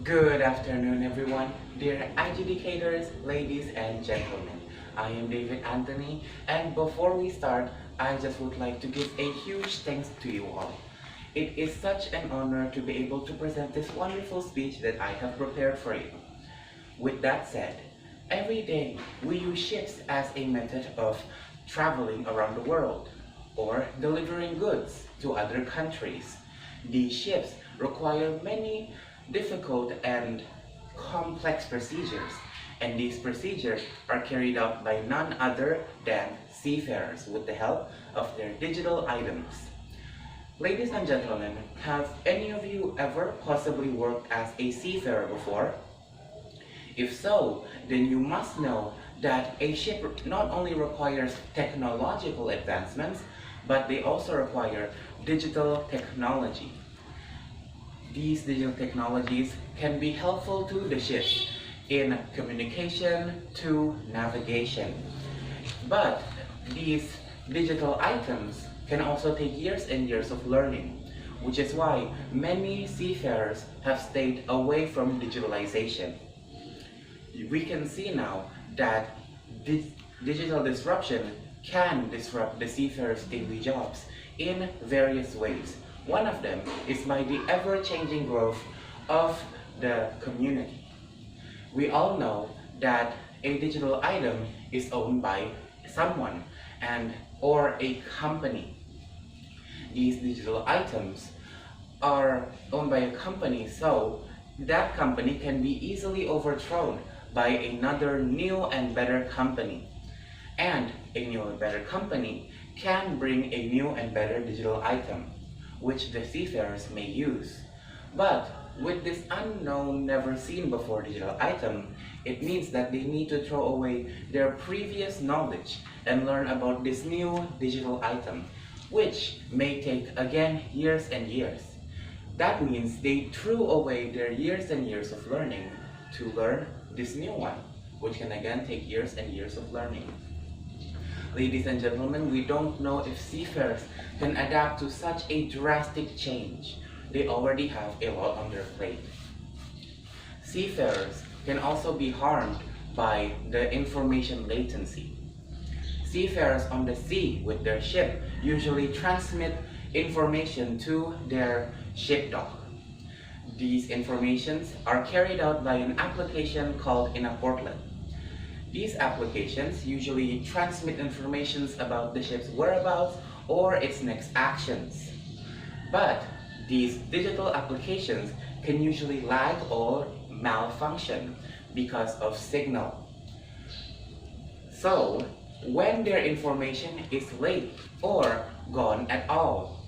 Good afternoon, everyone. Dear adjudicators, ladies and gentlemen. I am David Anthony, and before we start, I just would like to give a huge thanks to you all. It is such an honor to be able to present this wonderful speech that I have prepared for you. With that said, every day we use ships as a method of traveling around the world or delivering goods to other countries. These ships require many difficult and complex procedures, and these procedures are carried out by none other than seafarers with the help of their digital items. Ladies and gentlemen, have any of you ever possibly worked as a seafarer before? If so, then you must know that a ship not only requires technological advancements, but they also require digital technology. These digital technologies can be helpful to the ships in communication to navigation. But these digital items can also take years and years of learning, which is why many seafarers have stayed away from digitalization. We can see now that digital disruption can disrupt the seafarers' daily jobs in various ways. One of them is by the ever-changing growth of the community. We all know that a digital item is owned by someone or a company. These digital items are owned by a company, so that company can be easily overthrown by another new and better company. And a new and better company can bring a new and better digital item, which the seafarers may use. But with this unknown, never seen before digital item, it means that they need to throw away their previous knowledge and learn about this new digital item, which may take again years and years. That means they threw away their years and years of learning to learn this new one, which can again take years and years of learning. Ladies and gentlemen, we don't know if seafarers can adapt to such a drastic change. They already have a lot on their plate. Seafarers can also be harmed by the information latency. Seafarers on the sea with their ship usually transmit information to their ship dock. These informations are carried out by an application called in a portlet. These applications usually transmit information about the ship's whereabouts or its next actions. But these digital applications can usually lag or malfunction because of signal. So, when their information is late or gone at all,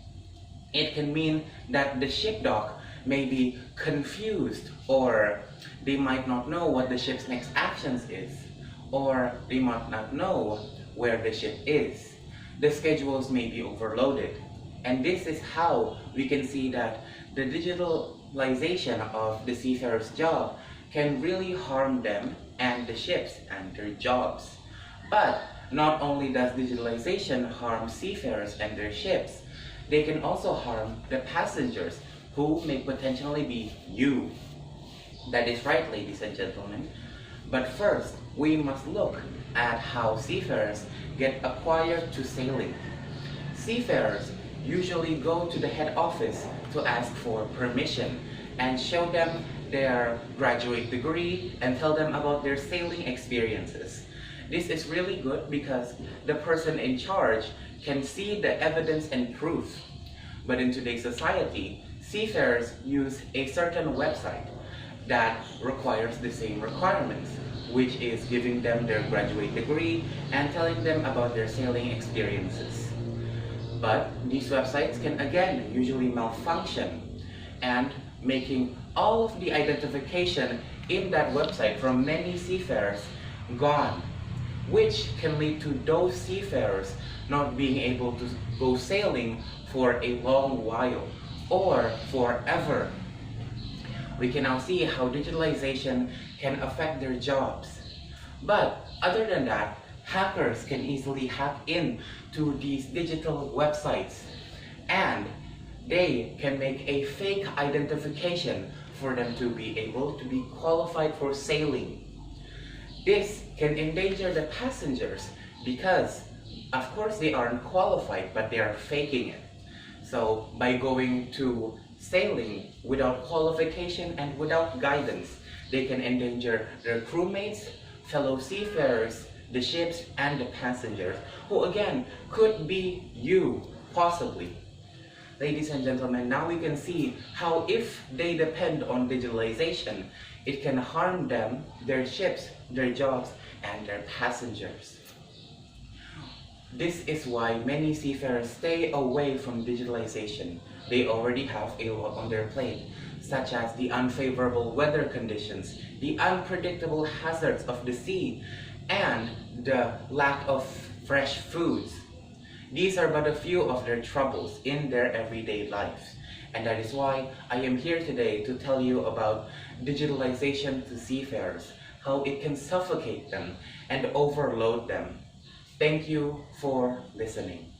it can mean that the ship dock may be confused, or they might not know what the ship's next actions is, or they might not know where the ship is. The schedules may be overloaded. And this is how we can see that the digitalization of the seafarer's job can really harm them and the ships and their jobs. But not only does digitalization harm seafarers and their ships, they can also harm the passengers, who may potentially be you. That is right, ladies and gentlemen. But first, we must look at how seafarers get acquired to sailing. Seafarers usually go to the head office to ask for permission and show them their graduate degree and tell them about their sailing experiences. This is really good because the person in charge can see the evidence and proof. But in today's society, seafarers use a certain website that requires the same requirements, which is giving them their graduate degree and telling them about their sailing experiences. But these websites can again usually malfunction, and making all of the identification in that website from many seafarers gone, which can lead to those seafarers not being able to go sailing for a long while or forever. We can now see how digitalization can affect their jobs. But other than that, hackers can easily hack into these digital websites, and they can make a fake identification for them to be able to be qualified for sailing. This can endanger the passengers because, of course, they aren't qualified, but they are faking it. So by going to sailing without qualification and without guidance, they can endanger their crewmates, fellow seafarers, the ships, and the passengers, who again could be you, possibly. Ladies and gentlemen, now we can see how if they depend on digitalization, it can harm them, their ships, their jobs, and their passengers. This is why many seafarers stay away from digitalization. They already have a lot on their plate, such as the unfavorable weather conditions, the unpredictable hazards of the sea, and the lack of fresh foods. These are but a few of their troubles in their everyday lives. And that is why I am here today to tell you about digitalization to seafarers, how it can suffocate them and overload them. Thank you for listening.